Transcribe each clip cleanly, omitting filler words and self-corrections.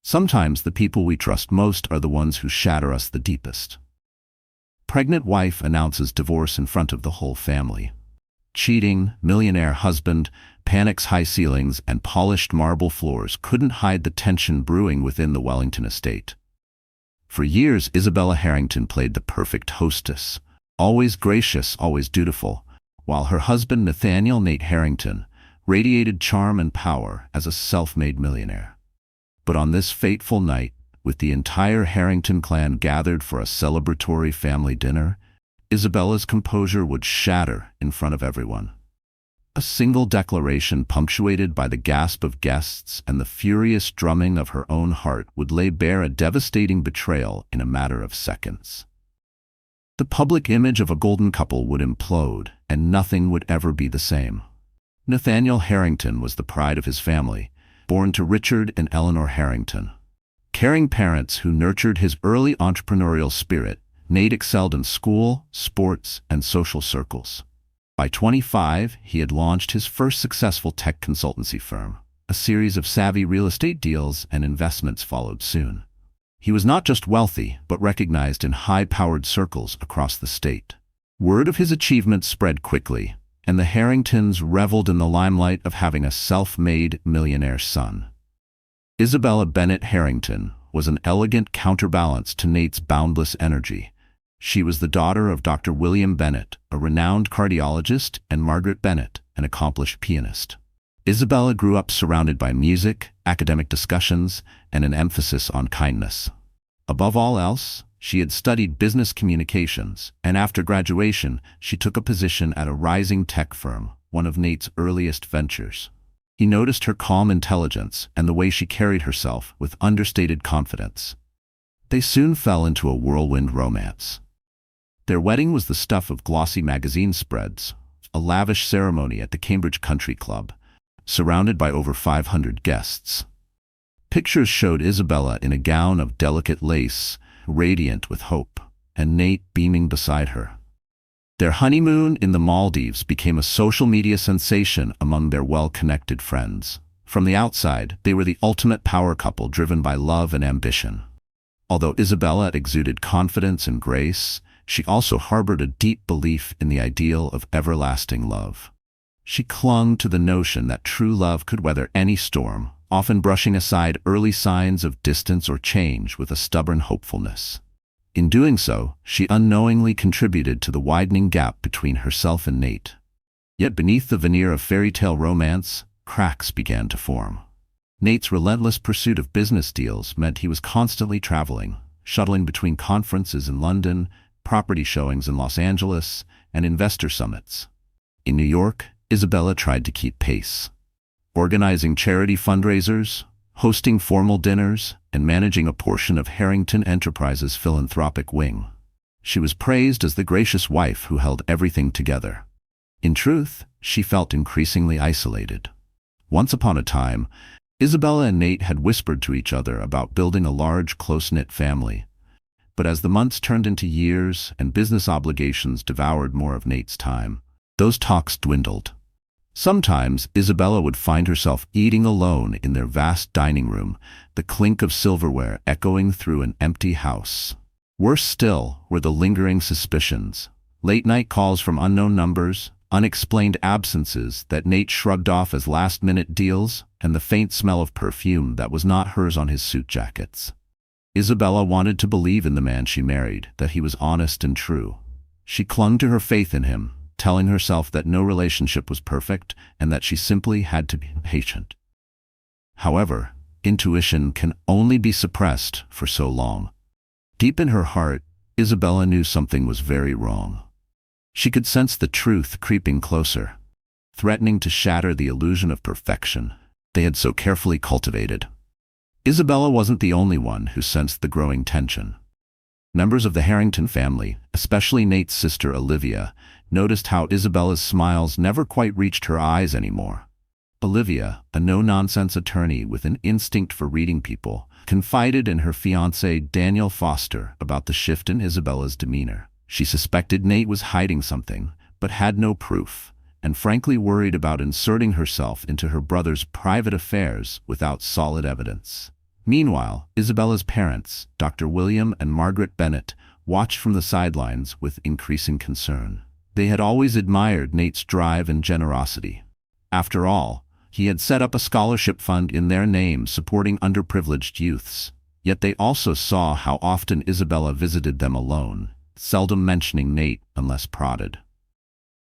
Sometimes the people we trust most are the ones who shatter us the deepest. Pregnant wife announces divorce in front of the whole family. Cheating, millionaire husband, panics high ceilings and polished marble floors couldn't hide the tension brewing within the Wellington estate. For years, Isabella Harrington played the perfect hostess, always gracious, always dutiful, while her husband Nathaniel Nate Harrington radiated charm and power as a self-made millionaire. But on this fateful night, with the entire Harrington clan gathered for a celebratory family dinner, Isabella's composure would shatter in front of everyone. A single declaration punctuated by the gasp of guests and the furious drumming of her own heart would lay bare a devastating betrayal in a matter of seconds. The public image of a golden couple would implode, and nothing would ever be the same. Nathaniel Harrington was the pride of his family, born to Richard and Eleanor Harrington. Caring parents who nurtured his early entrepreneurial spirit, Nate excelled in school, sports, and social circles. By 25, he had launched his first successful tech consultancy firm. A series of savvy real estate deals and investments followed soon. He was not just wealthy, but recognized in high-powered circles across the state. Word of his achievements spread quickly, and the Harringtons reveled in the limelight of having a self-made millionaire son. Isabella Bennett Harrington was an elegant counterbalance to Nate's boundless energy. She was the daughter of Dr. William Bennett, a renowned cardiologist, and Margaret Bennett, an accomplished pianist. Isabella grew up surrounded by music, academic discussions, and an emphasis on kindness. Above all else, she had studied business communications, and after graduation, she took a position at a rising tech firm, one of Nate's earliest ventures. He noticed her calm intelligence and the way she carried herself with understated confidence. They soon fell into a whirlwind romance. Their wedding was the stuff of glossy magazine spreads, a lavish ceremony at the Cambridge Country Club, surrounded by over 500 guests. Pictures showed Isabella in a gown of delicate lace, radiant with hope, and Nate beaming beside her. Their honeymoon in the Maldives became a social media sensation among their well-connected friends. From the outside, they were the ultimate power couple driven by love and ambition. Although Isabella exuded confidence and grace, she also harbored a deep belief in the ideal of everlasting love. She clung to the notion that true love could weather any storm, often brushing aside early signs of distance or change with a stubborn hopefulness. In doing so, she unknowingly contributed to the widening gap between herself and Nate. Yet beneath the veneer of fairy tale romance, cracks began to form. Nate's relentless pursuit of business deals meant he was constantly traveling, shuttling between conferences in London, property showings in Los Angeles, and investor summits. In New York, Isabella tried to keep pace, organizing charity fundraisers, hosting formal dinners, and managing a portion of Harrington Enterprises' philanthropic wing. She was praised as the gracious wife who held everything together. In truth, she felt increasingly isolated. Once upon a time, Isabella and Nate had whispered to each other about building a large, close-knit family. But as the months turned into years and business obligations devoured more of Nate's time, those talks dwindled. Sometimes, Isabella would find herself eating alone in their vast dining room, the clink of silverware echoing through an empty house. Worse still were the lingering suspicions, late-night calls from unknown numbers, unexplained absences that Nate shrugged off as last-minute deals, and the faint smell of perfume that was not hers on his suit jackets. Isabella wanted to believe in the man she married, that he was honest and true. She clung to her faith in him, telling herself that no relationship was perfect and that she simply had to be patient. However, intuition can only be suppressed for so long. Deep in her heart, Isabella knew something was very wrong. She could sense the truth creeping closer, threatening to shatter the illusion of perfection they had so carefully cultivated. Isabella wasn't the only one who sensed the growing tension. Members of the Harrington family, especially Nate's sister Olivia, noticed how Isabella's smiles never quite reached her eyes anymore. Olivia, a no-nonsense attorney with an instinct for reading people, confided in her fiancé Daniel Foster about the shift in Isabella's demeanor. She suspected Nate was hiding something, but had no proof, and frankly worried about inserting herself into her brother's private affairs without solid evidence. Meanwhile, Isabella's parents, Dr. William and Margaret Bennett, watched from the sidelines with increasing concern. They had always admired Nate's drive and generosity. After all, he had set up a scholarship fund in their name supporting underprivileged youths. Yet they also saw how often Isabella visited them alone, seldom mentioning Nate unless prodded.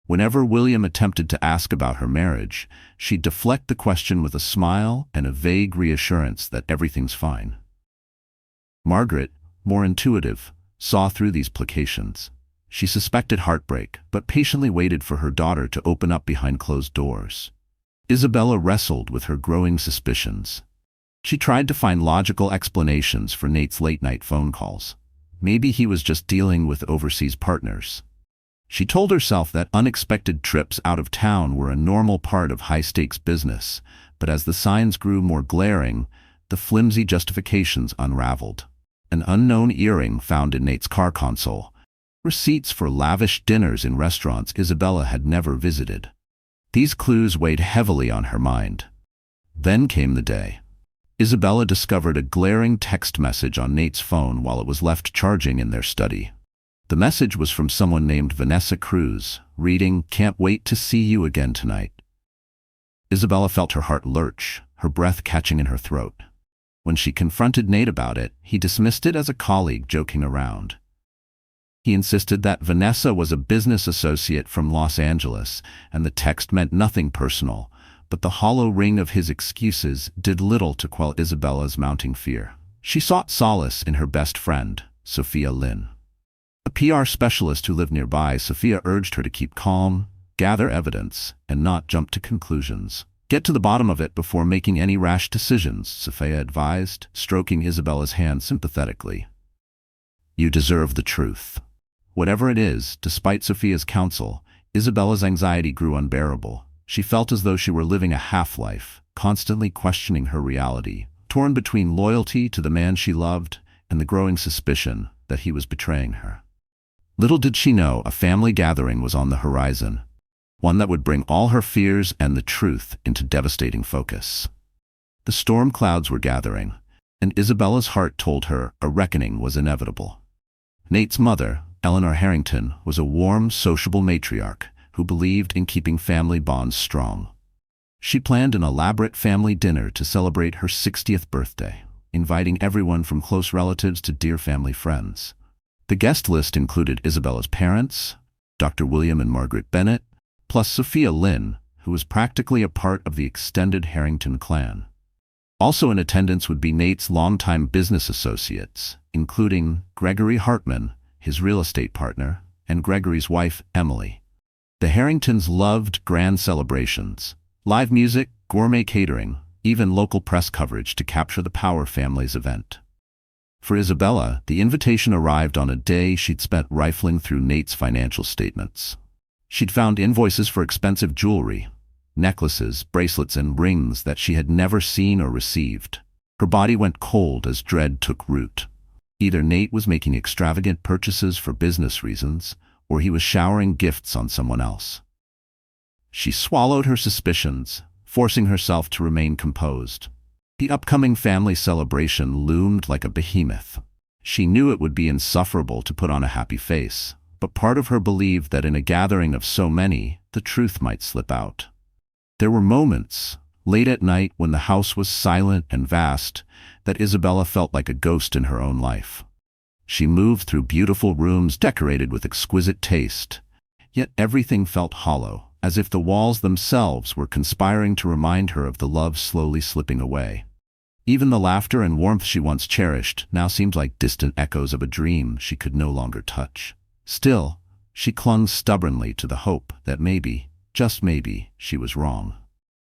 Whenever William attempted to ask about her marriage, she'd deflect the question with a smile and a vague reassurance that everything's fine. Margaret, more intuitive, saw through these placations. She suspected heartbreak, but patiently waited for her daughter to open up behind closed doors. Isabella wrestled with her growing suspicions. She tried to find logical explanations for Nate's late-night phone calls. Maybe he was just dealing with overseas partners. She told herself that unexpected trips out of town were a normal part of high-stakes business, but as the signs grew more glaring, the flimsy justifications unraveled. An unknown earring found in Nate's car console, receipts for lavish dinners in restaurants Isabella had never visited. These clues weighed heavily on her mind. Then came the day. Isabella discovered a glaring text message on Nate's phone while it was left charging in their study. The message was from someone named Vanessa Cruz, reading, "Can't wait to see you again tonight." Isabella felt her heart lurch, her breath catching in her throat. When she confronted Nate about it, he dismissed it as a colleague joking around. He insisted that Vanessa was a business associate from Los Angeles, and the text meant nothing personal, but the hollow ring of his excuses did little to quell Isabella's mounting fear. She sought solace in her best friend, Sophia Lynn. A PR specialist who lived nearby, Sophia urged her to keep calm, gather evidence, and not jump to conclusions. "Get to the bottom of it before making any rash decisions," Sophia advised, stroking Isabella's hand sympathetically. "You deserve the truth." Whatever it is, despite Sophia's counsel, Isabella's anxiety grew unbearable. She felt as though she were living a half-life, constantly questioning her reality, torn between loyalty to the man she loved and the growing suspicion that he was betraying her. Little did she know a family gathering was on the horizon, one that would bring all her fears and the truth into devastating focus. The storm clouds were gathering, and Isabella's heart told her a reckoning was inevitable. Nate's mother, Eleanor Harrington, was a warm, sociable matriarch who believed in keeping family bonds strong. She planned an elaborate family dinner to celebrate her 60th birthday, inviting everyone from close relatives to dear family friends. The guest list included Isabella's parents, Dr. William and Margaret Bennett, plus Sophia Lynn, who was practically a part of the extended Harrington clan. Also in attendance would be Nate's longtime business associates, including Gregory Hartman, his real estate partner, and Gregory's wife, Emily. The Harringtons loved grand celebrations, live music, gourmet catering, even local press coverage to capture the Power family's event. For Isabella, the invitation arrived on a day she'd spent rifling through Nate's financial statements. She'd found invoices for expensive jewelry, necklaces, bracelets, and rings that she had never seen or received. Her body went cold as dread took root. Either Nate was making extravagant purchases for business reasons, or he was showering gifts on someone else. She swallowed her suspicions, forcing herself to remain composed. The upcoming family celebration loomed like a behemoth. She knew it would be insufferable to put on a happy face, but part of her believed that in a gathering of so many, the truth might slip out. There were moments, late at night when the house was silent and vast, that Isabella felt like a ghost in her own life. She moved through beautiful rooms decorated with exquisite taste, yet everything felt hollow, as if the walls themselves were conspiring to remind her of the love slowly slipping away. Even the laughter and warmth she once cherished now seemed like distant echoes of a dream she could no longer touch. Still, she clung stubbornly to the hope that maybe, just maybe, she was wrong.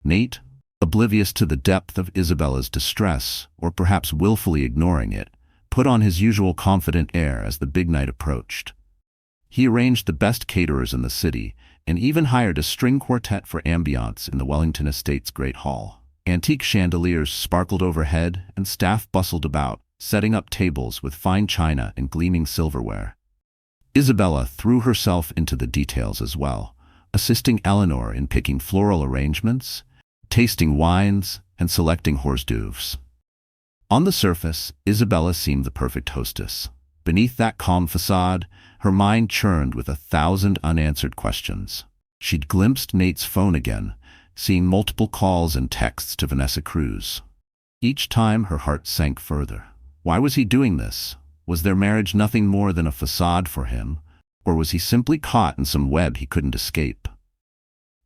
Nate, oblivious to the depth of Isabella's distress, or perhaps willfully ignoring it, put on his usual confident air as the big night approached. He arranged the best caterers in the city, and even hired a string quartet for ambiance in the Wellington Estate's Great Hall. Antique chandeliers sparkled overhead, and staff bustled about, setting up tables with fine china and gleaming silverware. Isabella threw herself into the details as well, assisting Eleanor in picking floral arrangements, tasting wines, and selecting hors d'oeuvres. On the surface, Isabella seemed the perfect hostess. Beneath that calm facade, her mind churned with 1,000 unanswered questions. She'd glimpsed Nate's phone again, seeing multiple calls and texts to Vanessa Cruz. Each time, her heart sank further. Why was he doing this? Was their marriage nothing more than a facade for him? Or was he simply caught in some web he couldn't escape?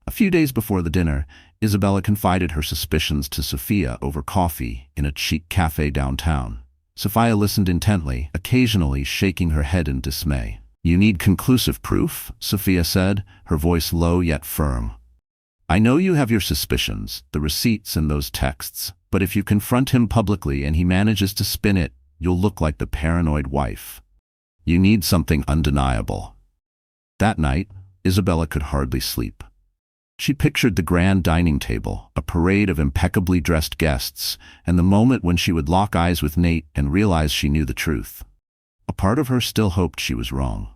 A few days before the dinner, Isabella confided her suspicions to Sophia over coffee in a chic cafe downtown. Sophia listened intently, occasionally shaking her head in dismay. "You need conclusive proof," Sophia said, her voice low yet firm. "I know you have your suspicions, the receipts and those texts, but if you confront him publicly and he manages to spin it, you'll look like the paranoid wife. You need something undeniable." That night, Isabella could hardly sleep. She pictured the grand dining table, a parade of impeccably dressed guests, and the moment when she would lock eyes with Nate and realize she knew the truth. A part of her still hoped she was wrong.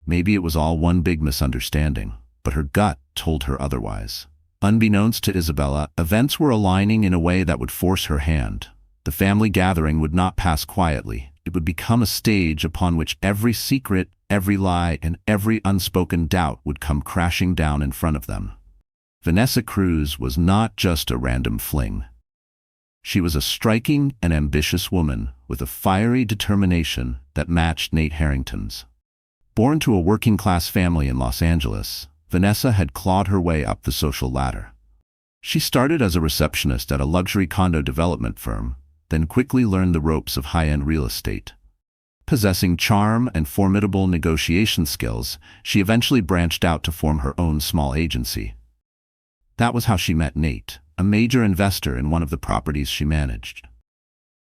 Maybe it was all one big misunderstanding, but her gut told her otherwise. Unbeknownst to Isabella, events were aligning in a way that would force her hand. The family gathering would not pass quietly. It would become a stage upon which every secret, every lie, and every unspoken doubt would come crashing down in front of them. Vanessa Cruz was not just a random fling. She was a striking and ambitious woman with a fiery determination that matched Nate Harrington's. Born to a working-class family in Los Angeles, Vanessa had clawed her way up the social ladder. She started as a receptionist at a luxury condo development firm, then quickly learned the ropes of high-end real estate. Possessing charm and formidable negotiation skills, she eventually branched out to form her own small agency. That was how she met Nate, a major investor in one of the properties she managed.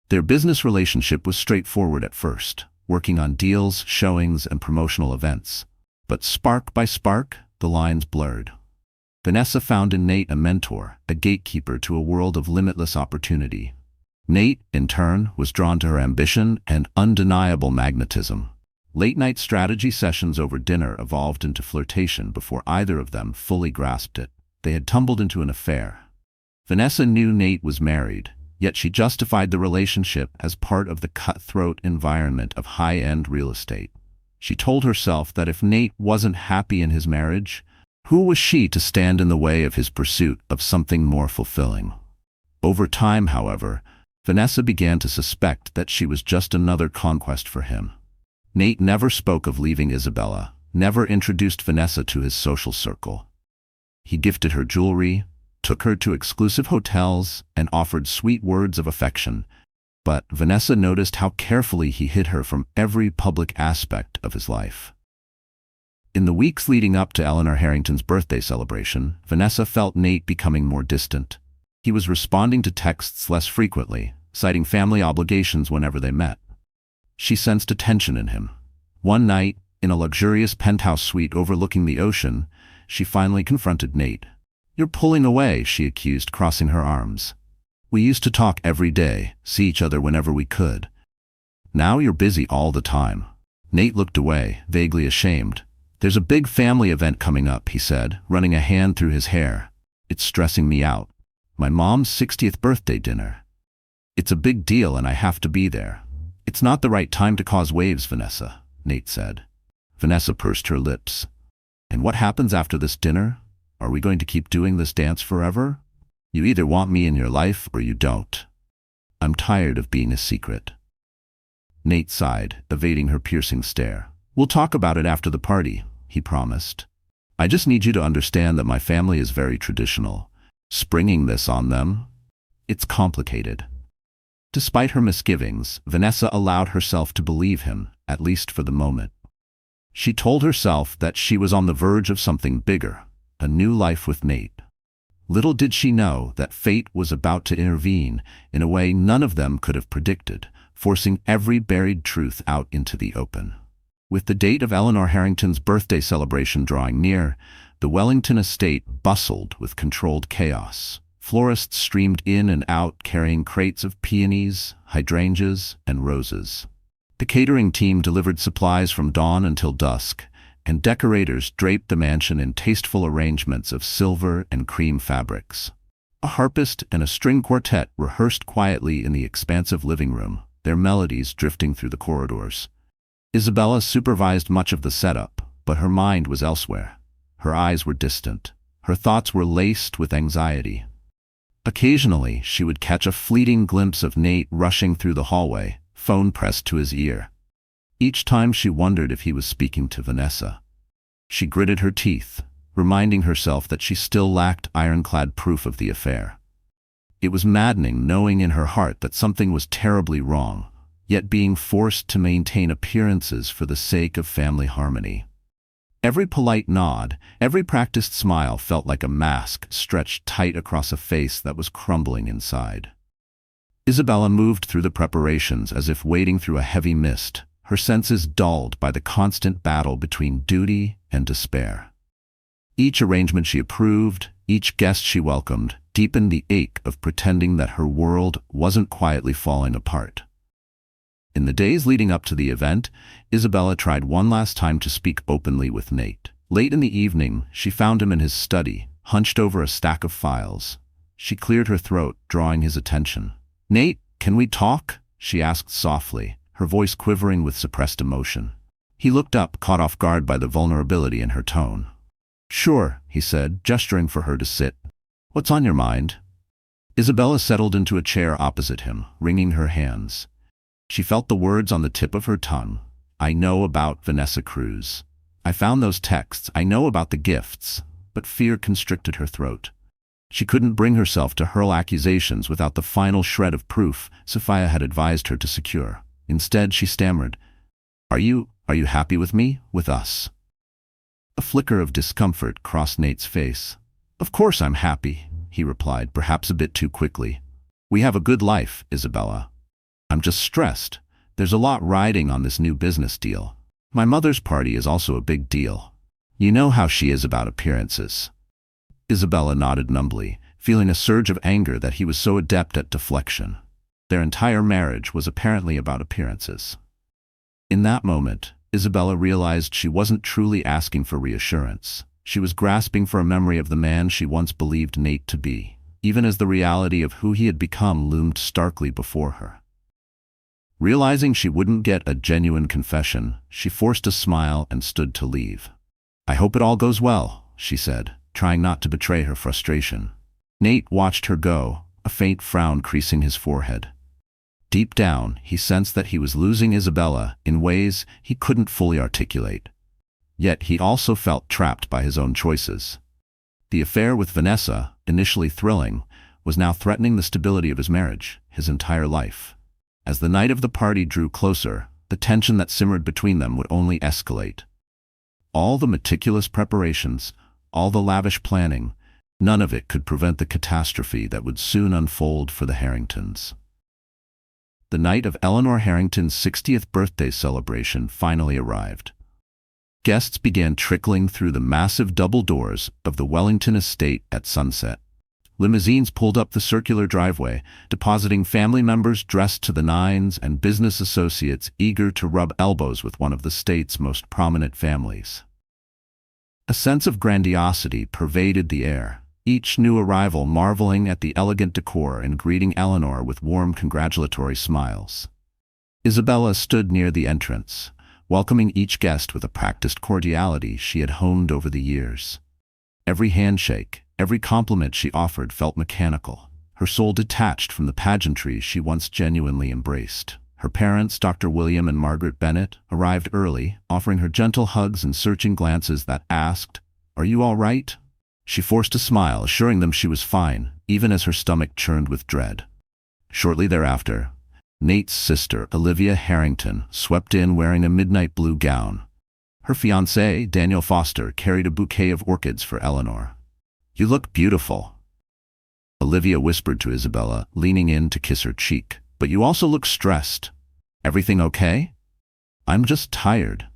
Their business relationship was straightforward at first, working on deals, showings, and promotional events. But spark by spark, the lines blurred. Vanessa found in Nate a mentor, a gatekeeper to a world of limitless opportunity. Nate, in turn, was drawn to her ambition and undeniable magnetism. Late-night strategy sessions over dinner evolved into flirtation before either of them fully grasped it. They had tumbled into an affair. Vanessa knew Nate was married, yet she justified the relationship as part of the cutthroat environment of high-end real estate. She told herself that if Nate wasn't happy in his marriage, who was she to stand in the way of his pursuit of something more fulfilling? Over time, however, Vanessa began to suspect that she was just another conquest for him. Nate never spoke of leaving Isabella, never introduced Vanessa to his social circle. He gifted her jewelry, took her to exclusive hotels, and offered sweet words of affection. But Vanessa noticed how carefully he hid her from every public aspect of his life. In the weeks leading up to Eleanor Harrington's birthday celebration, Vanessa felt Nate becoming more distant. He was responding to texts less frequently, citing family obligations whenever they met. She sensed a tension in him. One night, in a luxurious penthouse suite overlooking the ocean, she finally confronted Nate. "You're pulling away," she accused, crossing her arms. "We used to talk every day, see each other whenever we could. Now you're busy all the time." Nate looked away, vaguely ashamed. "There's a big family event coming up," he said, running a hand through his hair. "It's stressing me out. My mom's 60th birthday dinner. It's a big deal and I have to be there." "It's not the right time to cause waves, Vanessa," Nate said. Vanessa pursed her lips. "And what happens after this dinner? Are we going to keep doing this dance forever? You either want me in your life or you don't. I'm tired of being a secret." Nate sighed, evading her piercing stare. "We'll talk about it after the party," he promised. "I just need you to understand that my family is very traditional. Springing this on them? It's complicated." Despite her misgivings, Vanessa allowed herself to believe him, at least for the moment. She told herself that she was on the verge of something bigger, a new life with Nate. Little did she know that fate was about to intervene in a way none of them could have predicted, forcing every buried truth out into the open. With the date of Eleanor Harrington's birthday celebration drawing near, the Wellington estate bustled with controlled chaos. Florists streamed in and out carrying crates of peonies, hydrangeas, and roses. The catering team delivered supplies from dawn until dusk, and decorators draped the mansion in tasteful arrangements of silver and cream fabrics. A harpist and a string quartet rehearsed quietly in the expansive living room, their melodies drifting through the corridors. Isabella supervised much of the setup, but her mind was elsewhere. Her eyes were distant. Her thoughts were laced with anxiety. Occasionally, she would catch a fleeting glimpse of Nate rushing through the hallway, phone pressed to his ear. Each time she wondered if he was speaking to Vanessa. She gritted her teeth, reminding herself that she still lacked ironclad proof of the affair. It was maddening knowing in her heart that something was terribly wrong, yet being forced to maintain appearances for the sake of family harmony. Every polite nod, every practiced smile felt like a mask stretched tight across a face that was crumbling inside. Isabella moved through the preparations as if wading through a heavy mist, her senses dulled by the constant battle between duty and despair. Each arrangement she approved, each guest she welcomed, deepened the ache of pretending that her world wasn't quietly falling apart. In the days leading up to the event, Isabella tried one last time to speak openly with Nate. Late in the evening, she found him in his study, hunched over a stack of files. She cleared her throat, drawing his attention. "Nate, can we talk?" she asked softly, her voice quivering with suppressed emotion. He looked up, caught off guard by the vulnerability in her tone. "Sure," he said, gesturing for her to sit. "What's on your mind?" Isabella settled into a chair opposite him, wringing her hands. She felt the words on the tip of her tongue. "I know about Vanessa Cruz. I found those texts. I know about the gifts." But fear constricted her throat. She couldn't bring herself to hurl accusations without the final shred of proof Sophia had advised her to secure. Instead, she stammered, Are you happy with me, with us?" A flicker of discomfort crossed Nate's face. "Of course I'm happy," he replied, perhaps a bit too quickly. "We have a good life, Isabella. I'm just stressed. There's a lot riding on this new business deal. My mother's party is also a big deal. You know how she is about appearances." Isabella nodded numbly, feeling a surge of anger that he was so adept at deflection. Their entire marriage was apparently about appearances. In that moment, Isabella realized she wasn't truly asking for reassurance. She was grasping for a memory of the man she once believed Nate to be, even as the reality of who he had become loomed starkly before her. Realizing she wouldn't get a genuine confession, she forced a smile and stood to leave. "I hope it all goes well," she said, trying not to betray her frustration. Nate watched her go, a faint frown creasing his forehead. Deep down, he sensed that he was losing Isabella in ways he couldn't fully articulate. Yet he also felt trapped by his own choices. The affair with Vanessa, initially thrilling, was now threatening the stability of his marriage, his entire life. As the night of the party drew closer, the tension that simmered between them would only escalate. All the meticulous preparations, all the lavish planning, none of it could prevent the catastrophe that would soon unfold for the Harringtons. The night of Eleanor Harrington's 60th birthday celebration finally arrived. Guests began trickling through the massive double doors of the Wellington estate at sunset. Limousines pulled up the circular driveway, depositing family members dressed to the nines and business associates eager to rub elbows with one of the state's most prominent families. A sense of grandiosity pervaded the air, each new arrival marveling at the elegant decor and greeting Eleanor with warm congratulatory smiles. Isabella stood near the entrance, welcoming each guest with a practiced cordiality she had honed over the years. Every handshake, every compliment she offered felt mechanical, her soul detached from the pageantry she once genuinely embraced. Her parents, Dr. William and Margaret Bennett, arrived early, offering her gentle hugs and searching glances that asked, "Are you all right?" She forced a smile, assuring them she was fine, even as her stomach churned with dread. Shortly thereafter, Nate's sister, Olivia Harrington, swept in wearing a midnight blue gown. Her fiancé, Daniel Foster, carried a bouquet of orchids for Eleanor. "You look beautiful," Olivia whispered to Isabella, leaning in to kiss her cheek. "But you also look stressed. Everything okay?" "I'm just tired,"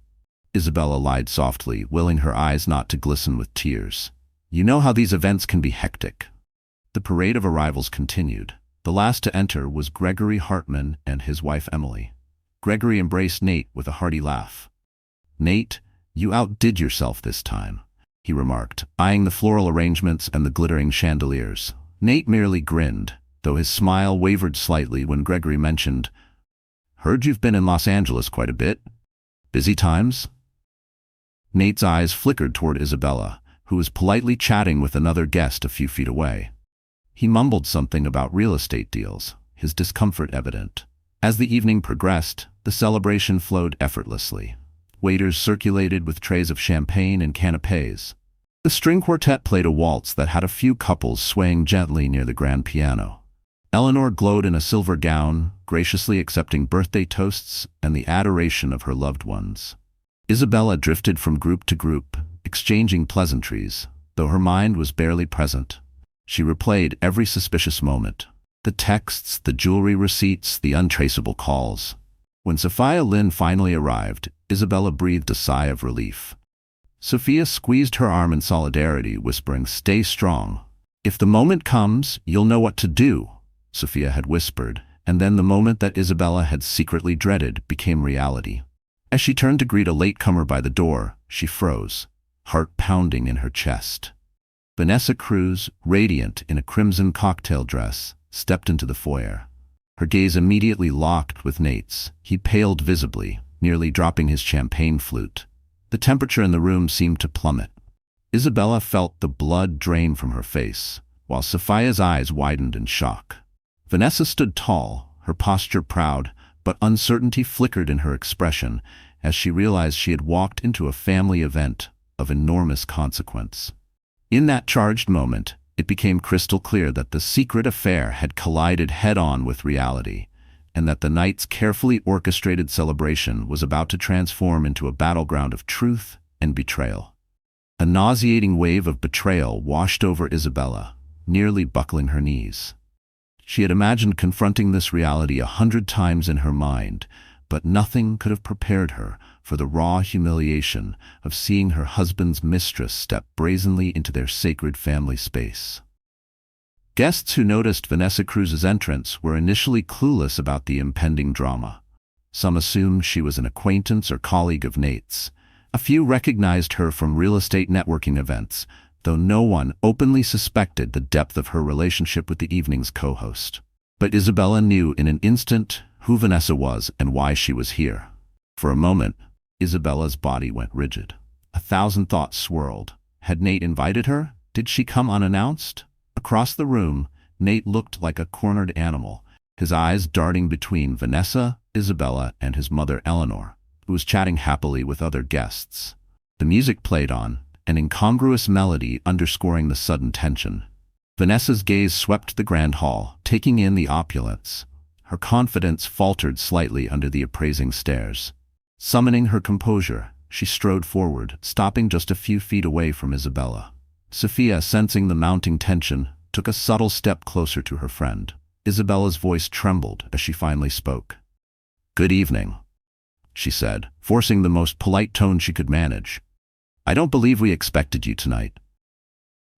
Isabella lied softly, willing her eyes not to glisten with tears. "You know how these events can be hectic." The parade of arrivals continued. The last to enter was Gregory Hartman and his wife Emily. Gregory embraced Nate with a hearty laugh. "Nate, you outdid yourself this time," he remarked, eyeing the floral arrangements and the glittering chandeliers. Nate merely grinned, though his smile wavered slightly when Gregory mentioned, "Heard you've been in Los Angeles quite a bit. Busy times?" Nate's eyes flickered toward Isabella, who was politely chatting with another guest a few feet away. He mumbled something about real estate deals, his discomfort evident. As the evening progressed, the celebration flowed effortlessly. Waiters circulated with trays of champagne and canapés. The string quartet played a waltz that had a few couples swaying gently near the grand piano. Eleanor glowed in a silver gown, graciously accepting birthday toasts and the adoration of her loved ones. Isabella drifted from group to group, exchanging pleasantries, though her mind was barely present. She replayed every suspicious moment. The texts, the jewelry receipts, the untraceable calls. When Sophia Lynn finally arrived, Isabella breathed a sigh of relief. Sophia squeezed her arm in solidarity, whispering, "Stay strong. If the moment comes, you'll know what to do," Sophia had whispered, and then the moment that Isabella had secretly dreaded became reality. As she turned to greet a latecomer by the door, she froze, heart pounding in her chest. Vanessa Cruz, radiant in a crimson cocktail dress, stepped into the foyer. Her gaze immediately locked with Nate's. He paled visibly, nearly dropping his champagne flute. The temperature in the room seemed to plummet. Isabella felt the blood drain from her face, while Sophia's eyes widened in shock. Vanessa stood tall, her posture proud, but uncertainty flickered in her expression as she realized she had walked into a family event of enormous consequence. In that charged moment, it became crystal clear that the secret affair had collided head-on with reality, and that the night's carefully orchestrated celebration was about to transform into a battleground of truth and betrayal. A nauseating wave of betrayal washed over Isabella, nearly buckling her knees. She had imagined confronting this reality 100 times in her mind, but nothing could have prepared her for the raw humiliation of seeing her husband's mistress step brazenly into their sacred family space. Guests who noticed Vanessa Cruz's entrance were initially clueless about the impending drama. Some assumed she was an acquaintance or colleague of Nate's. A few recognized her from real estate networking events, though no one openly suspected the depth of her relationship with the evening's co-host. But Isabella knew in an instant who Vanessa was and why she was here. For a moment, Isabella's body went rigid. 1,000 thoughts swirled. Had Nate invited her? Did she come unannounced? Across the room, Nate looked like a cornered animal, his eyes darting between Vanessa, Isabella, and his mother Eleanor, who was chatting happily with other guests. The music played on, an incongruous melody underscoring the sudden tension. Vanessa's gaze swept the grand hall, taking in the opulence. Her confidence faltered slightly under the appraising stares. Summoning her composure, she strode forward, stopping just a few feet away from Isabella. Sophia, sensing the mounting tension, took a subtle step closer to her friend. Isabella's voice trembled as she finally spoke. "Good evening," she said, forcing the most polite tone she could manage. "I don't believe we expected you tonight."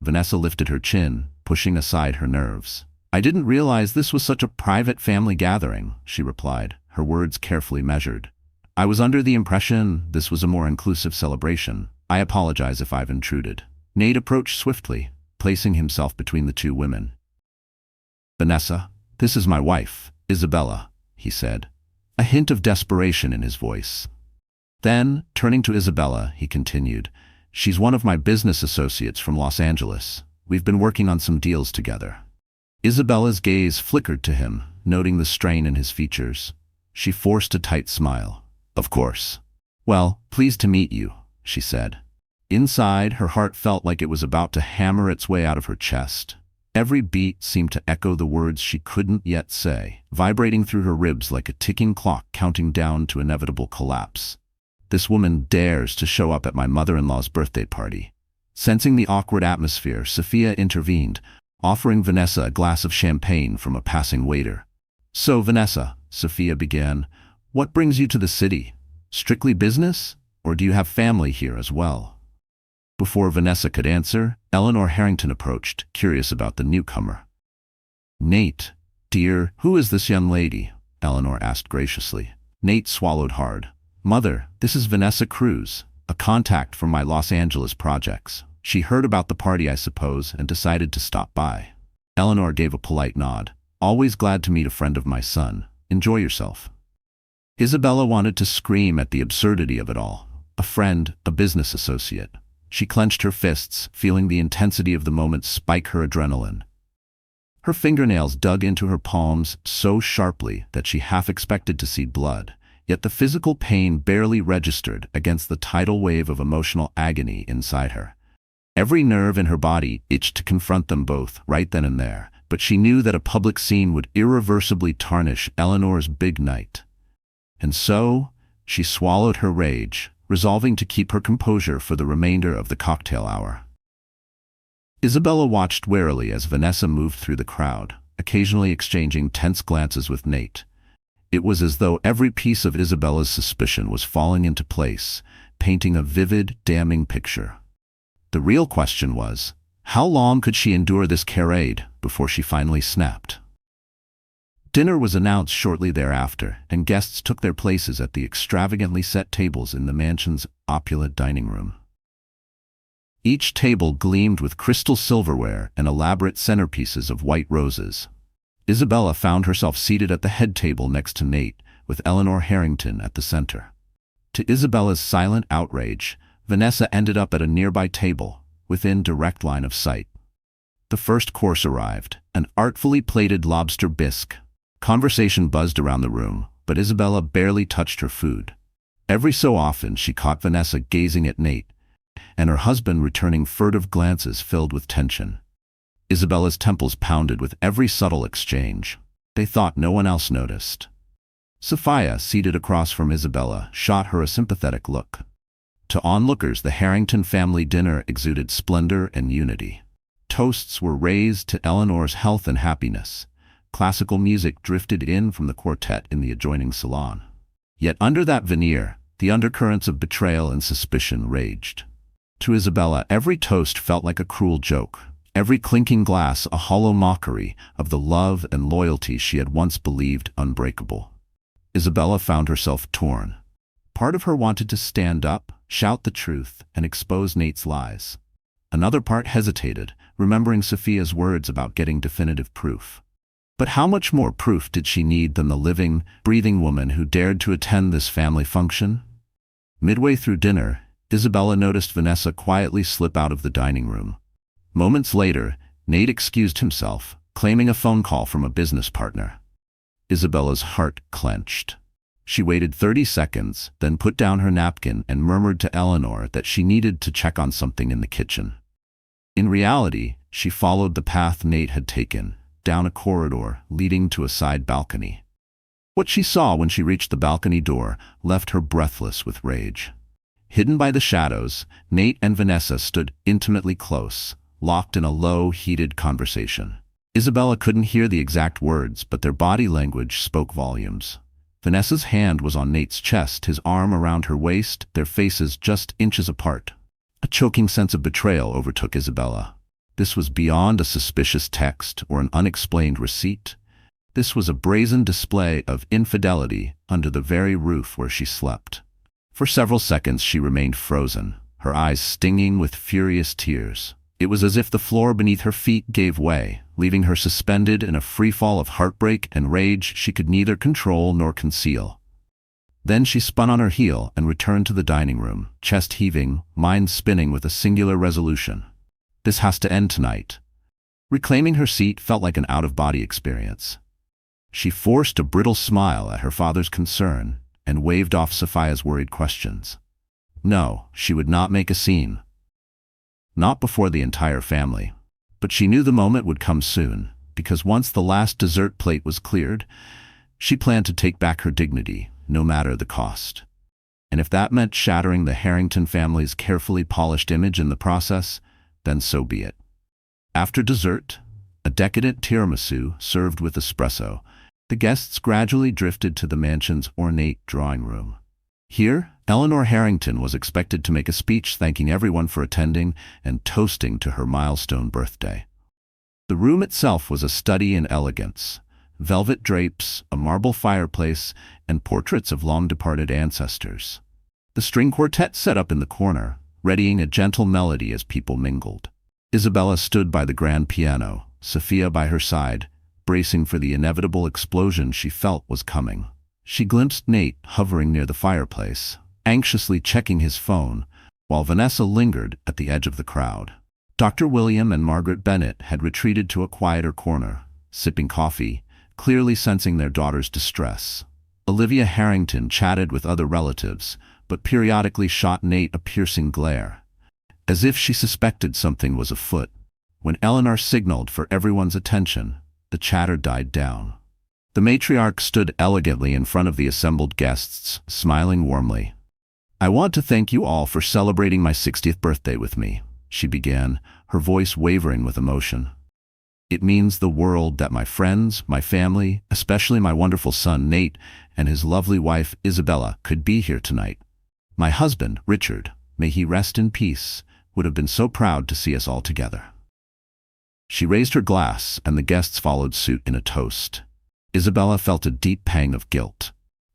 Vanessa lifted her chin, pushing aside her nerves. "I didn't realize this was such a private family gathering," she replied, her words carefully measured. "I was under the impression this was a more inclusive celebration. I apologize if I've intruded." Nate approached swiftly, placing himself between the two women. "Vanessa, this is my wife, Isabella," he said, a hint of desperation in his voice. Then, turning to Isabella, he continued, "She's one of my business associates from Los Angeles. We've been working on some deals together." Isabella's gaze flickered to him, noting the strain in his features. She forced a tight smile. "Of course." "Well, pleased to meet you," she said. Inside, her heart felt like it was about to hammer its way out of her chest. Every beat seemed to echo the words she couldn't yet say, vibrating through her ribs like a ticking clock counting down to inevitable collapse. "This woman dares to show up at my mother-in-law's birthday party." Sensing the awkward atmosphere, Sophia intervened, offering Vanessa a glass of champagne from a passing waiter. "So, Vanessa," Sophia began, "what brings you to the city? Strictly business? Or do you have family here as well?" Before Vanessa could answer, Eleanor Harrington approached, curious about the newcomer. "Nate, dear, who is this young lady?" Eleanor asked graciously. Nate swallowed hard. "Mother, this is Vanessa Cruz, a contact from my Los Angeles projects. She heard about the party, I suppose, and decided to stop by." Eleanor gave a polite nod. Always glad to meet a friend of my son. Enjoy yourself. Isabella wanted to scream at the absurdity of it all. A friend, a business associate. She clenched her fists, feeling the intensity of the moment spike her adrenaline. Her fingernails dug into her palms so sharply that she half expected to see blood, yet the physical pain barely registered against the tidal wave of emotional agony inside her. Every nerve in her body itched to confront them both right then and there, but she knew that a public scene would irreversibly tarnish Eleanor's big night. And so, she swallowed her rage, resolving to keep her composure for the remainder of the cocktail hour. Isabella watched warily as Vanessa moved through the crowd, occasionally exchanging tense glances with Nate. It was as though every piece of Isabella's suspicion was falling into place, painting a vivid, damning picture. The real question was, how long could she endure this charade before she finally snapped? Dinner was announced shortly thereafter, and guests took their places at the extravagantly set tables in the mansion's opulent dining room. Each table gleamed with crystal silverware and elaborate centerpieces of white roses. Isabella found herself seated at the head table next to Nate, with Eleanor Harrington at the center. To Isabella's silent outrage, Vanessa ended up at a nearby table, within direct line of sight. The first course arrived, an artfully plated lobster bisque. Conversation buzzed around the room, but Isabella barely touched her food. Every so often she caught Vanessa gazing at Nate, and her husband returning furtive glances filled with tension. Isabella's temples pounded with every subtle exchange. They thought no one else noticed. Sophia, seated across from Isabella, shot her a sympathetic look. To onlookers, the Harrington family dinner exuded splendor and unity. Toasts were raised to Eleanor's health and happiness. Classical music drifted in from the quartet in the adjoining salon. Yet under that veneer, the undercurrents of betrayal and suspicion raged. To Isabella, every toast felt like a cruel joke, every clinking glass a hollow mockery of the love and loyalty she had once believed unbreakable. Isabella found herself torn. Part of her wanted to stand up, shout the truth, and expose Nate's lies. Another part hesitated, remembering Sophia's words about getting definitive proof. But how much more proof did she need than the living, breathing woman who dared to attend this family function? Midway through dinner, Isabella noticed Vanessa quietly slip out of the dining room. Moments later, Nate excused himself, claiming a phone call from a business partner. Isabella's heart clenched. She waited 30 seconds, then put down her napkin and murmured to Eleanor that she needed to check on something in the kitchen. In reality, she followed the path Nate had taken, down a corridor leading to a side balcony. What she saw when she reached the balcony door left her breathless with rage. Hidden by the shadows, Nate and Vanessa stood intimately close, locked in a low, heated conversation. Isabella couldn't hear the exact words, but their body language spoke volumes. Vanessa's hand was on Nate's chest, his arm around her waist, their faces just inches apart. A choking sense of betrayal overtook Isabella. This was beyond a suspicious text or an unexplained receipt. This was a brazen display of infidelity under the very roof where she slept. For several seconds she remained frozen, her eyes stinging with furious tears. It was as if the floor beneath her feet gave way, leaving her suspended in a freefall of heartbreak and rage she could neither control nor conceal. Then she spun on her heel and returned to the dining room, chest heaving, mind spinning with a singular resolution. This has to end tonight. Reclaiming her seat felt like an out-of-body experience. She forced a brittle smile at her father's concern and waved off Sophia's worried questions. No, she would not make a scene. Not before the entire family. But she knew the moment would come soon, because once the last dessert plate was cleared, she planned to take back her dignity, no matter the cost. And if that meant shattering the Harrington family's carefully polished image in the process, then so be it. After dessert, a decadent tiramisu served with espresso, the guests gradually drifted to the mansion's ornate drawing room. Here, Eleanor Harrington was expected to make a speech thanking everyone for attending and toasting to her milestone birthday. The room itself was a study in elegance. Velvet drapes, a marble fireplace, and portraits of long-departed ancestors. The string quartet set up in the corner, readying a gentle melody as people mingled. Isabella stood by the grand piano, Sophia by her side, bracing for the inevitable explosion she felt was coming. She glimpsed Nate hovering near the fireplace, anxiously checking his phone, while Vanessa lingered at the edge of the crowd. Dr. William and Margaret Bennett had retreated to a quieter corner, sipping coffee, clearly sensing their daughter's distress. Olivia Harrington chatted with other relatives, but periodically shot Nate a piercing glare, as if she suspected something was afoot. When Eleanor signaled for everyone's attention, the chatter died down. The matriarch stood elegantly in front of the assembled guests, smiling warmly. "I want to thank you all for celebrating my 60th birthday with me," she began, her voice wavering with emotion. "It means the world that my friends, my family, especially my wonderful son Nate and his lovely wife Isabella could be here tonight. My husband, Richard, may he rest in peace, would have been so proud to see us all together." She raised her glass, and the guests followed suit in a toast. Isabella felt a deep pang of guilt.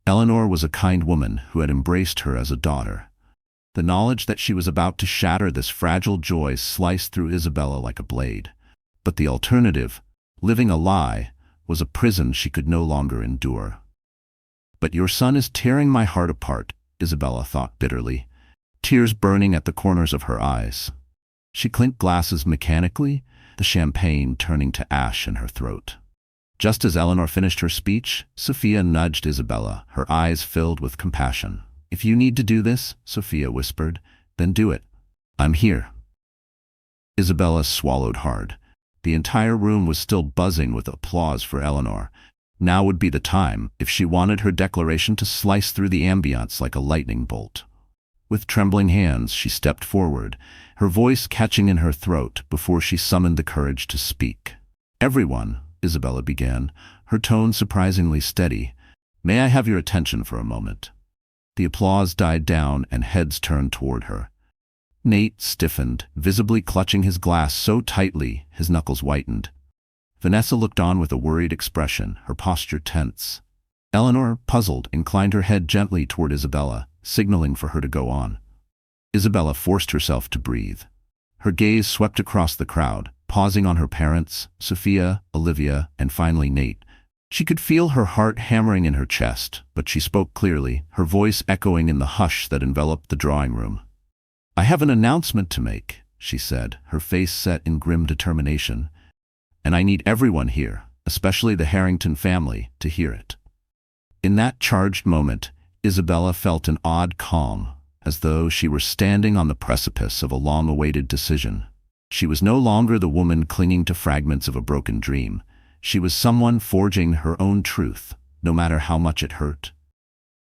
Eleanor was a kind woman who had embraced her as a daughter. The knowledge that she was about to shatter this fragile joy sliced through Isabella like a blade. But the alternative, living a lie, was a prison she could no longer endure. "But your son is tearing my heart apart," Isabella thought bitterly, tears burning at the corners of her eyes. She clinked glasses mechanically, the champagne turning to ash in her throat. Just as Eleanor finished her speech, Sophia nudged Isabella, her eyes filled with compassion. "If you need to do this," Sophia whispered, "then do it. I'm here." Isabella swallowed hard. The entire room was still buzzing with applause for Eleanor. Now would be the time, if she wanted her declaration to slice through the ambience like a lightning bolt. With trembling hands, she stepped forward, her voice catching in her throat before she summoned the courage to speak. "Everyone," Isabella began, her tone surprisingly steady, "may I have your attention for a moment?" The applause died down and heads turned toward her. Nate stiffened, visibly clutching his glass so tightly his knuckles whitened. Vanessa looked on with a worried expression, her posture tense. Eleanor, puzzled, inclined her head gently toward Isabella, signaling for her to go on. Isabella forced herself to breathe. Her gaze swept across the crowd, pausing on her parents, Sophia, Olivia, and finally Nate. She could feel her heart hammering in her chest, but she spoke clearly, her voice echoing in the hush that enveloped the drawing room. "I have an announcement to make," she said, her face set in grim determination, "and I need everyone here, especially the Harrington family, to hear it." In that charged moment, Isabella felt an odd calm, as though she were standing on the precipice of a long-awaited decision. She was no longer the woman clinging to fragments of a broken dream. She was someone forging her own truth, no matter how much it hurt.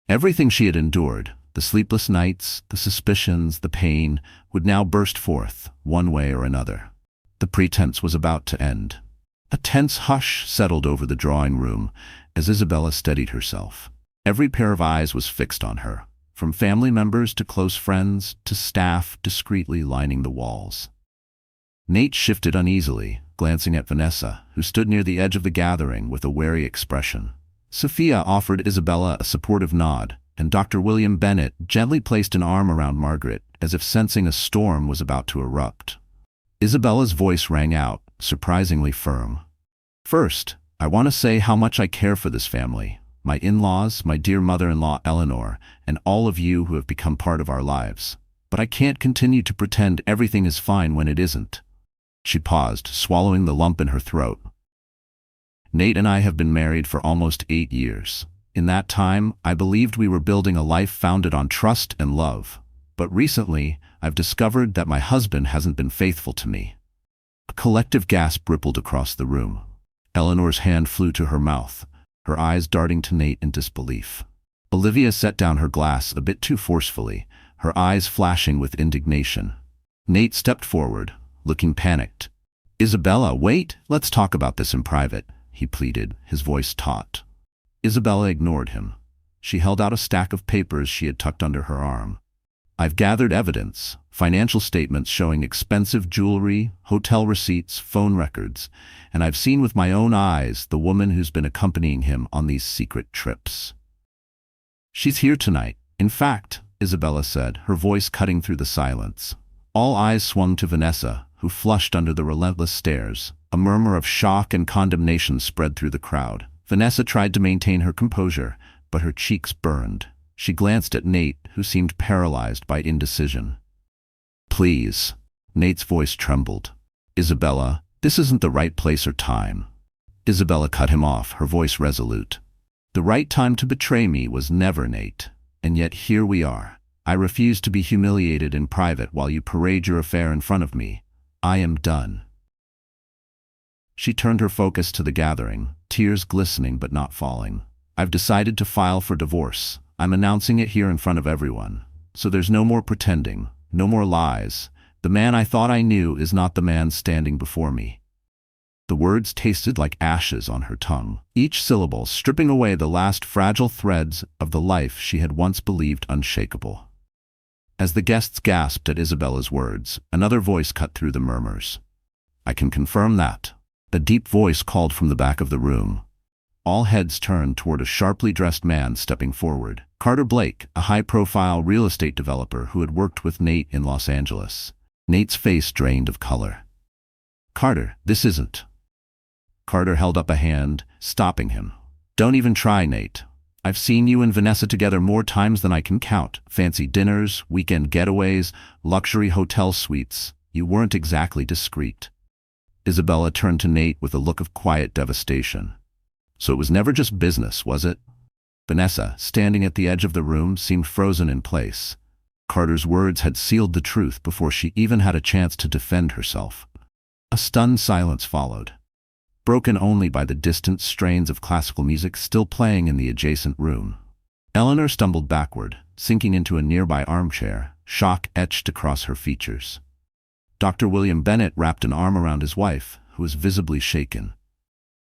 Everything she had endured, the sleepless nights, the suspicions, the pain, would now burst forth, one way or another. The pretense was about to end. A tense hush settled over the drawing room as Isabella steadied herself. Every pair of eyes was fixed on her, from family members to close friends to staff discreetly lining the walls. Nate shifted uneasily, glancing at Vanessa, who stood near the edge of the gathering with a wary expression. Sophia offered Isabella a supportive nod, and Dr. William Bennett gently placed an arm around Margaret, as if sensing a storm was about to erupt. Isabella's voice rang out, surprisingly firm. "First, I want to say how much I care for this family, my in-laws, my dear mother-in-law Eleanor, and all of you who have become part of our lives. But I can't continue to pretend everything is fine when it isn't." She paused, swallowing the lump in her throat. "Nate and I have been married for almost 8 years. In that time, I believed we were building a life founded on trust and love. But recently, I've discovered that my husband hasn't been faithful to me." A collective gasp rippled across the room. Eleanor's hand flew to her mouth, her eyes darting to Nate in disbelief. Olivia set down her glass a bit too forcefully, her eyes flashing with indignation. Nate stepped forward, looking panicked. "Isabella, wait, let's talk about this in private," he pleaded, his voice taut. Isabella ignored him. She held out a stack of papers she had tucked under her arm. "I've gathered evidence, financial statements showing expensive jewelry, hotel receipts, phone records, and I've seen with my own eyes the woman who's been accompanying him on these secret trips. She's here tonight. In fact," Isabella said, her voice cutting through the silence. All eyes swung to Vanessa, who flushed under the relentless stares. A murmur of shock and condemnation spread through the crowd. Vanessa tried to maintain her composure, but her cheeks burned. She glanced at Nate, who seemed paralyzed by indecision. "Please." Nate's voice trembled. "Isabella, this isn't the right place or time." Isabella cut him off, her voice resolute. "The right time to betray me was never, Nate. And yet here we are. I refuse to be humiliated in private while you parade your affair in front of me. I am done." She turned her focus to the gathering, tears glistening but not falling. "I've decided to file for divorce. I'm announcing it here in front of everyone. So there's no more pretending, no more lies. The man I thought I knew is not the man standing before me." The words tasted like ashes on her tongue, each syllable stripping away the last fragile threads of the life she had once believed unshakable. As the guests gasped at Isabella's words, another voice cut through the murmurs. "I can confirm that." A deep voice called from the back of the room. All heads turned toward a sharply dressed man stepping forward. Carter Blake, a high-profile real estate developer who had worked with Nate in Los Angeles. Nate's face drained of color. "Carter, this isn't." Carter held up a hand, stopping him. "Don't even try, Nate. I've seen you and Vanessa together more times than I can count. Fancy dinners, weekend getaways, luxury hotel suites. You weren't exactly discreet." Isabella turned to Nate with a look of quiet devastation. "So it was never just business, was it?" Vanessa, standing at the edge of the room, seemed frozen in place. Carter's words had sealed the truth before she even had a chance to defend herself. A stunned silence followed, broken only by the distant strains of classical music still playing in the adjacent room. Eleanor stumbled backward, sinking into a nearby armchair, shock etched across her features. Dr. William Bennett wrapped an arm around his wife, who was visibly shaken.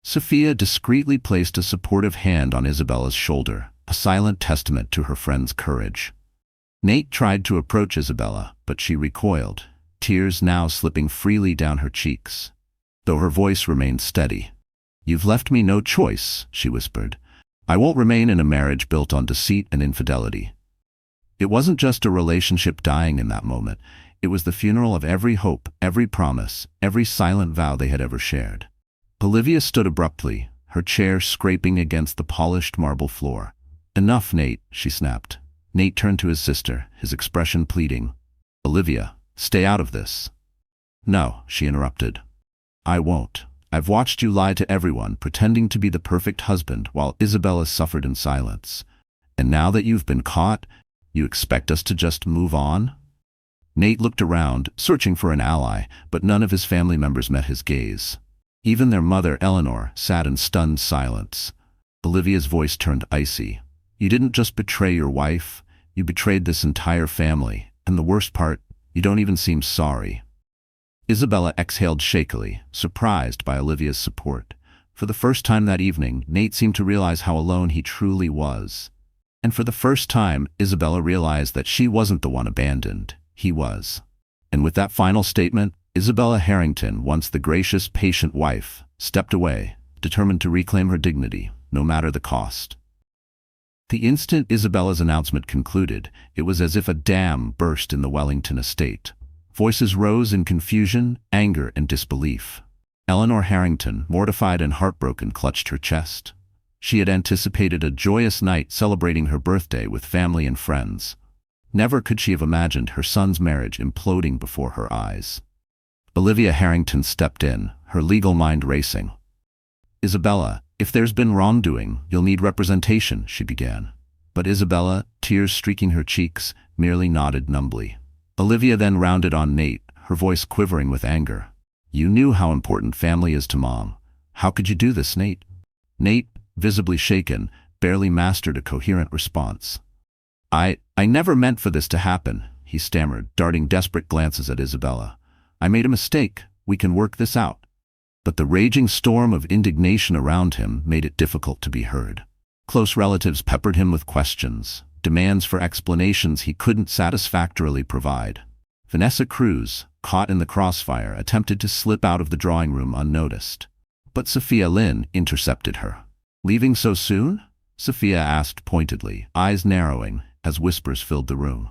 Sophia discreetly placed a supportive hand on Isabella's shoulder, a silent testament to her friend's courage. Nate tried to approach Isabella, but she recoiled, tears now slipping freely down her cheeks, though her voice remained steady. "You've left me no choice," she whispered. "I won't remain in a marriage built on deceit and infidelity." It wasn't just a relationship dying in that moment. It was the funeral of every hope, every promise, every silent vow they had ever shared. Olivia stood abruptly, her chair scraping against the polished marble floor. "Enough, Nate," she snapped. Nate turned to his sister, his expression pleading. "Olivia, stay out of this." "No," she interrupted. "I won't. I've watched you lie to everyone, pretending to be the perfect husband while Isabella suffered in silence. And now that you've been caught, you expect us to just move on?" Nate looked around, searching for an ally, but none of his family members met his gaze. Even their mother, Eleanor, sat in stunned silence. Olivia's voice turned icy. "You didn't just betray your wife, you betrayed this entire family, and the worst part, you don't even seem sorry." Isabella exhaled shakily, surprised by Olivia's support. For the first time that evening, Nate seemed to realize how alone he truly was. And for the first time, Isabella realized that she wasn't the one abandoned. He was. And with that final statement, Isabella Harrington, once the gracious, patient wife, stepped away, determined to reclaim her dignity, no matter the cost. The instant Isabella's announcement concluded, it was as if a dam burst in the Wellington estate. Voices rose in confusion, anger, and disbelief. Eleanor Harrington, mortified and heartbroken, clutched her chest. She had anticipated a joyous night celebrating her birthday with family and friends. Never could she have imagined her son's marriage imploding before her eyes. Olivia Harrington stepped in, her legal mind racing. "Isabella, if there's been wrongdoing, you'll need representation," she began. But Isabella, tears streaking her cheeks, merely nodded numbly. Olivia then rounded on Nate, her voice quivering with anger. "You knew how important family is to Mom. How could you do this, Nate?" Nate, visibly shaken, barely mastered a coherent response. I never meant for this to happen," he stammered, darting desperate glances at Isabella. "I made a mistake. We can work this out." But the raging storm of indignation around him made it difficult to be heard. Close relatives peppered him with questions, demands for explanations he couldn't satisfactorily provide. Vanessa Cruz, caught in the crossfire, attempted to slip out of the drawing room unnoticed. But Sophia Lynn intercepted her. "Leaving so soon?" Sophia asked pointedly, eyes narrowing as whispers filled the room.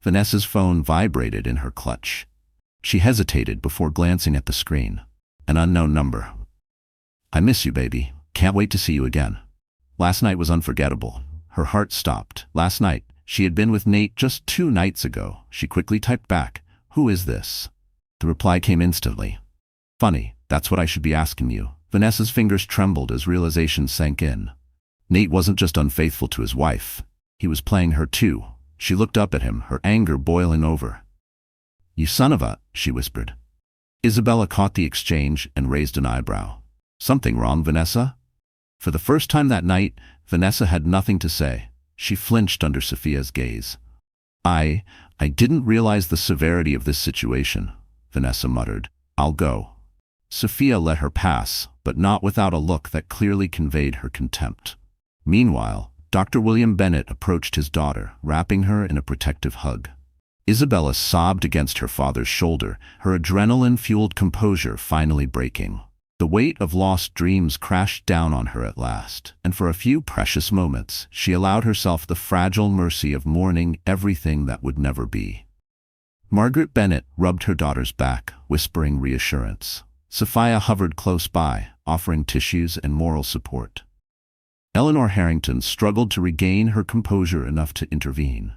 Vanessa's phone vibrated in her clutch. She hesitated before glancing at the screen. An unknown number. I miss you, baby. Can't wait to see you again. Last night was unforgettable. Her heart stopped. Last night, she had been with Nate just 2 nights ago. She quickly typed back, "Who is this?" The reply came instantly. Funny, that's what I should be asking you. Vanessa's fingers trembled as realization sank in. Nate wasn't just unfaithful to his wife. He was playing her too. She looked up at him, her anger boiling over. "You son of a," she whispered. Isabella caught the exchange and raised an eyebrow. "Something wrong, Vanessa?" For the first time that night, Vanessa had nothing to say. She flinched under Sophia's gaze. I didn't realize the severity of this situation," Vanessa muttered. "I'll go." Sophia let her pass, but not without a look that clearly conveyed her contempt. Meanwhile, Dr. William Bennett approached his daughter, wrapping her in a protective hug. Isabella sobbed against her father's shoulder, her adrenaline-fueled composure finally breaking. The weight of lost dreams crashed down on her at last, and for a few precious moments, she allowed herself the fragile mercy of mourning everything that would never be. Margaret Bennett rubbed her daughter's back, whispering reassurance. Sophia hovered close by, offering tissues and moral support. Eleanor Harrington struggled to regain her composure enough to intervene.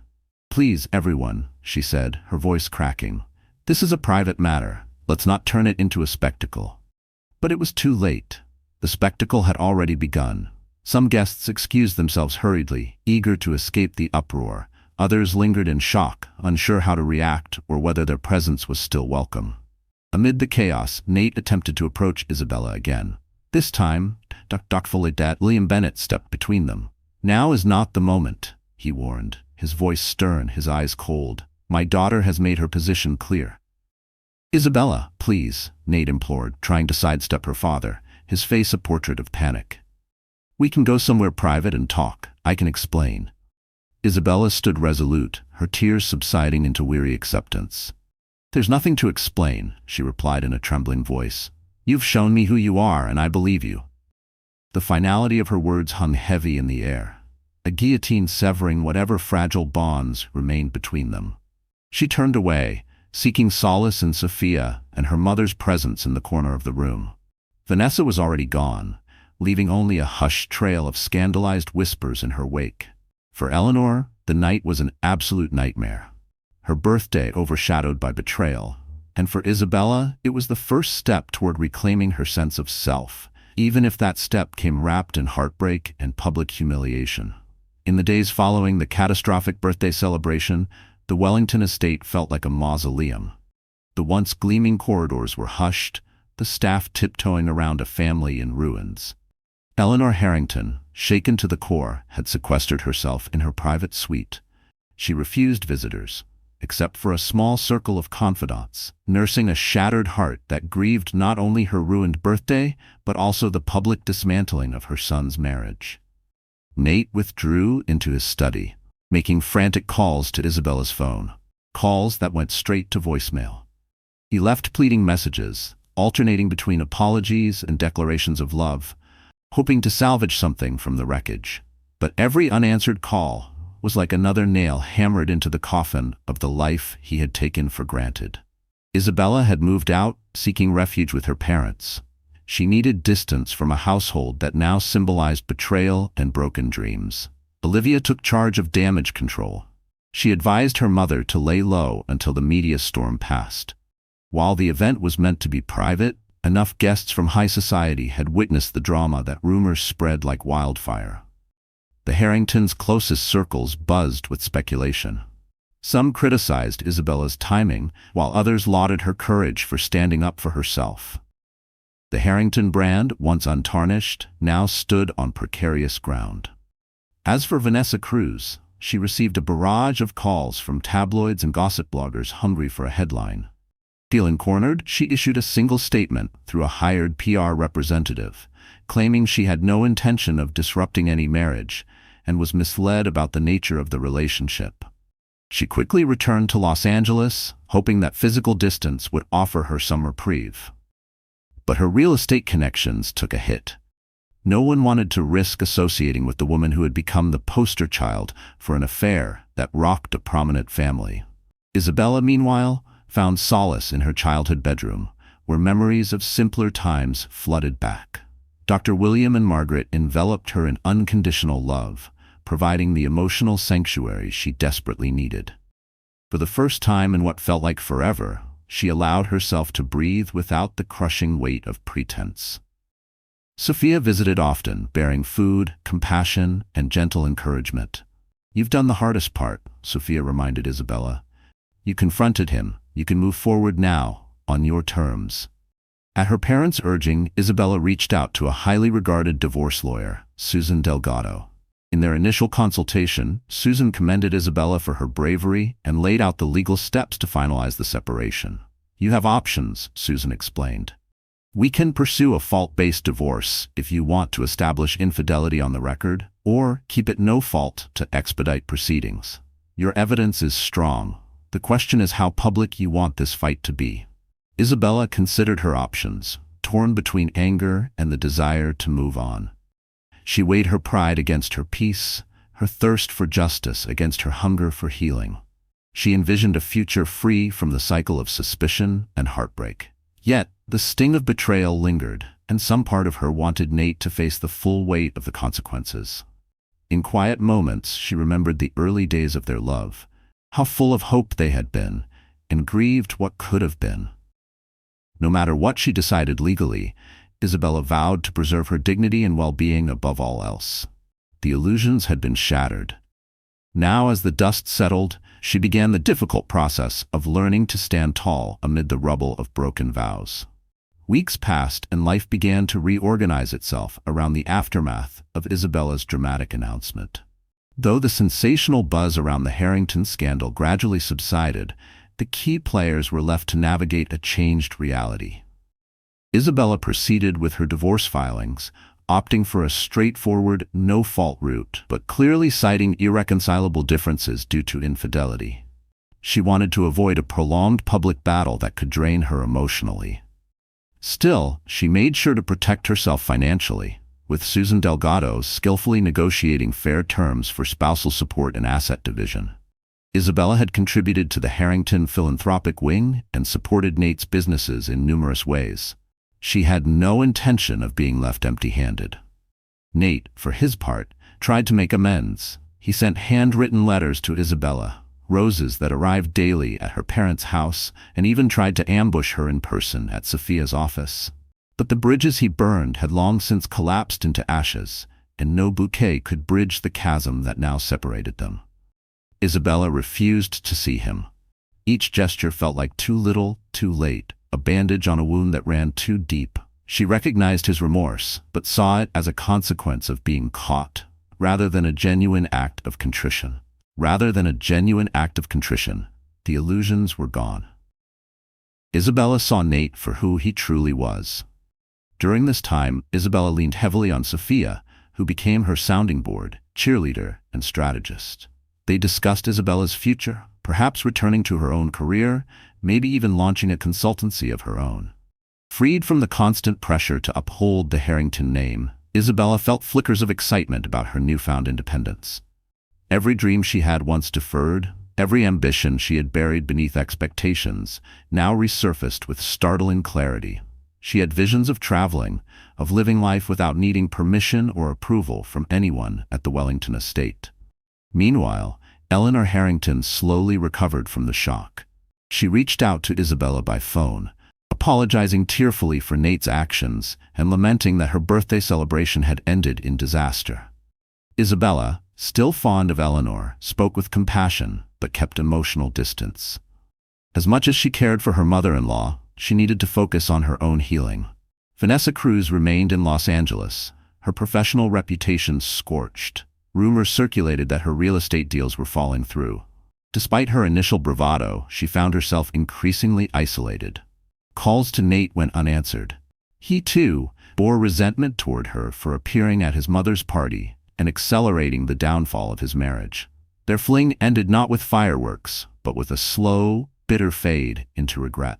"Please, everyone," she said, her voice cracking. "This is a private matter. Let's not turn it into a spectacle." But it was too late. The spectacle had already begun. Some guests excused themselves hurriedly, eager to escape the uproar. Others lingered in shock, unsure how to react or whether their presence was still welcome. Amid the chaos, Nate attempted to approach Isabella again. This time, doubtfully, William Bennett stepped between them. "Now is not the moment," he warned, his voice stern, his eyes cold. "My daughter has made her position clear." "Isabella, please," Nate implored, trying to sidestep her father, his face a portrait of panic. "We can go somewhere private and talk. I can explain." Isabella stood resolute, her tears subsiding into weary acceptance. "There's nothing to explain," she replied in a trembling voice. "You've shown me who you are, and I believe you." The finality of her words hung heavy in the air, a guillotine severing whatever fragile bonds remained between them. She turned away, seeking solace in Sophia and her mother's presence in the corner of the room. Vanessa was already gone, leaving only a hushed trail of scandalized whispers in her wake. For Eleanor, the night was an absolute nightmare. Her birthday overshadowed by betrayal, and for Isabella, it was the first step toward reclaiming her sense of self, even if that step came wrapped in heartbreak and public humiliation. In the days following the catastrophic birthday celebration, the Wellington estate felt like a mausoleum. The once gleaming corridors were hushed, the staff tiptoeing around a family in ruins. Eleanor Harrington, shaken to the core, had sequestered herself in her private suite. She refused visitors, except for a small circle of confidants, nursing a shattered heart that grieved not only her ruined birthday, but also the public dismantling of her son's marriage. Nate withdrew into his study, making frantic calls to Isabella's phone, calls that went straight to voicemail. He left pleading messages, alternating between apologies and declarations of love, hoping to salvage something from the wreckage. But every unanswered call was like another nail hammered into the coffin of the life he had taken for granted. Isabella had moved out, seeking refuge with her parents. She needed distance from a household that now symbolized betrayal and broken dreams. Olivia took charge of damage control. She advised her mother to lay low until the media storm passed. While the event was meant to be private, enough guests from high society had witnessed the drama that rumors spread like wildfire. The Harringtons' closest circles buzzed with speculation. Some criticized Isabella's timing, while others lauded her courage for standing up for herself. The Harrington brand, once untarnished, now stood on precarious ground. As for Vanessa Cruz, she received a barrage of calls from tabloids and gossip bloggers hungry for a headline. Feeling cornered, she issued a single statement through a hired PR representative, claiming she had no intention of disrupting any marriage and was misled about the nature of the relationship. She quickly returned to Los Angeles, hoping that physical distance would offer her some reprieve. But her real estate connections took a hit. No one wanted to risk associating with the woman who had become the poster child for an affair that rocked a prominent family. Isabella, meanwhile, found solace in her childhood bedroom, where memories of simpler times flooded back. Dr. William and Margaret enveloped her in unconditional love, providing the emotional sanctuary she desperately needed. For the first time in what felt like forever, she allowed herself to breathe without the crushing weight of pretense. Sophia visited often, bearing food, compassion, and gentle encouragement. "You've done the hardest part," Sophia reminded Isabella. "You confronted him. You can move forward now, on your terms." At her parents' urging, Isabella reached out to a highly regarded divorce lawyer, Susan Delgado. In their initial consultation, Susan commended Isabella for her bravery and laid out the legal steps to finalize the separation. "You have options," Susan explained. "We can pursue a fault-based divorce if you want to establish infidelity on the record, or keep it no fault to expedite proceedings. Your evidence is strong. The question is how public you want this fight to be." Isabella considered her options, torn between anger and the desire to move on. She weighed her pride against her peace, her thirst for justice against her hunger for healing. She envisioned a future free from the cycle of suspicion and heartbreak. Yet, the sting of betrayal lingered, and some part of her wanted Nate to face the full weight of the consequences. In quiet moments, she remembered the early days of their love, how full of hope they had been, and grieved what could have been. No matter what she decided legally, Isabella vowed to preserve her dignity and well-being above all else. The illusions had been shattered. Now, as the dust settled, she began the difficult process of learning to stand tall amid the rubble of broken vows. Weeks passed and life began to reorganize itself around the aftermath of Isabella's dramatic announcement. Though the sensational buzz around the Harrington scandal gradually subsided, the key players were left to navigate a changed reality. Isabella proceeded with her divorce filings, opting for a straightforward, no-fault route, but clearly citing irreconcilable differences due to infidelity. She wanted to avoid a prolonged public battle that could drain her emotionally. Still, she made sure to protect herself financially, with Susan Delgado skillfully negotiating fair terms for spousal support and asset division. Isabella had contributed to the Harrington philanthropic wing and supported Nate's businesses in numerous ways. She had no intention of being left empty-handed. Nate, for his part, tried to make amends. He sent handwritten letters to Isabella, roses that arrived daily at her parents' house, and even tried to ambush her in person at Sophia's office. But the bridges he burned had long since collapsed into ashes, and no bouquet could bridge the chasm that now separated them. Isabella refused to see him. Each gesture felt like too little, too late, a bandage on a wound that ran too deep. She recognized his remorse, but saw it as a consequence of being caught, rather than a genuine act of contrition. The illusions were gone. Isabella saw Nate for who he truly was. During this time, Isabella leaned heavily on Sophia, who became her sounding board, cheerleader, and strategist. They discussed Isabella's future, perhaps returning to her own career, maybe even launching a consultancy of her own. Freed from the constant pressure to uphold the Harrington name, Isabella felt flickers of excitement about her newfound independence. Every dream she had once deferred, every ambition she had buried beneath expectations, now resurfaced with startling clarity. She had visions of traveling, of living life without needing permission or approval from anyone at the Wellington estate. Meanwhile, Eleanor Harrington slowly recovered from the shock. She reached out to Isabella by phone, apologizing tearfully for Nate's actions and lamenting that her birthday celebration had ended in disaster. Isabella, still fond of Eleanor, spoke with compassion but kept emotional distance. As much as she cared for her mother-in-law, she needed to focus on her own healing. Vanessa Cruz remained in Los Angeles, her professional reputation scorched. Rumors circulated that her real estate deals were falling through. Despite her initial bravado, she found herself increasingly isolated. Calls to Nate went unanswered. He, too, bore resentment toward her for appearing at his mother's party and accelerating the downfall of his marriage. Their fling ended not with fireworks, but with a slow, bitter fade into regret.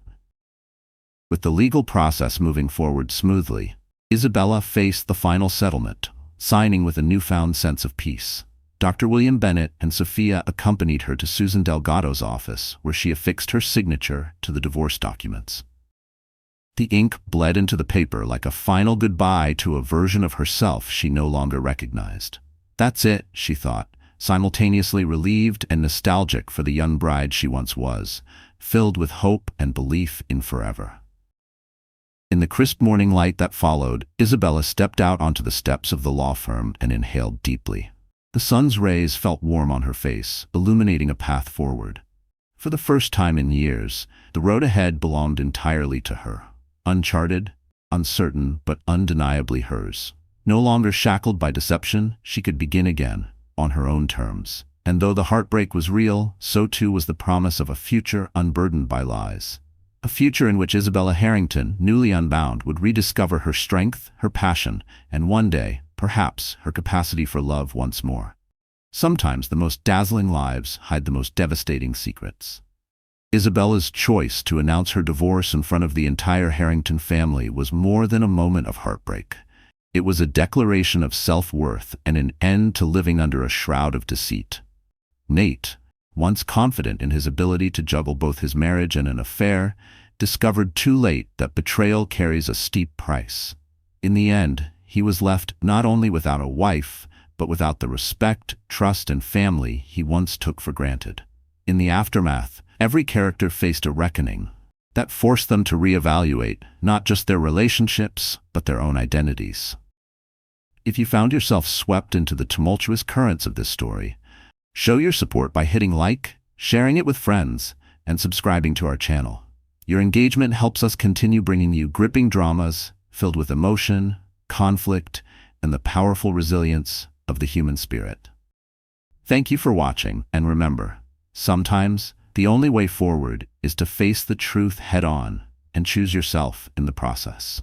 With the legal process moving forward smoothly, Isabella faced the final settlement, signing with a newfound sense of peace. Dr. William Bennett and Sophia accompanied her to Susan Delgado's office, where she affixed her signature to the divorce documents. The ink bled into the paper like a final goodbye to a version of herself she no longer recognized. That's it, she thought, simultaneously relieved and nostalgic for the young bride she once was, filled with hope and belief in forever. In the crisp morning light that followed, Isabella stepped out onto the steps of the law firm and inhaled deeply. The sun's rays felt warm on her face, illuminating a path forward. For the first time in years, the road ahead belonged entirely to her. Uncharted, uncertain, but undeniably hers. No longer shackled by deception, she could begin again, on her own terms. And though the heartbreak was real, so too was the promise of a future unburdened by lies. A future in which Isabella Harrington, newly unbound, would rediscover her strength, her passion, and one day, perhaps, her capacity for love once more. Sometimes the most dazzling lives hide the most devastating secrets. Isabella's choice to announce her divorce in front of the entire Harrington family was more than a moment of heartbreak. It was a declaration of self-worth and an end to living under a shroud of deceit. Nate, once confident in his ability to juggle both his marriage and an affair, discovered too late that betrayal carries a steep price. In the end, he was left not only without a wife, but without the respect, trust, and family he once took for granted. In the aftermath, every character faced a reckoning that forced them to reevaluate not just their relationships, but their own identities. If you found yourself swept into the tumultuous currents of this story, show your support by hitting like, sharing it with friends, and subscribing to our channel. Your engagement helps us continue bringing you gripping dramas filled with emotion, conflict, and the powerful resilience of the human spirit. Thank you for watching, and remember, sometimes the only way forward is to face the truth head-on and choose yourself in the process.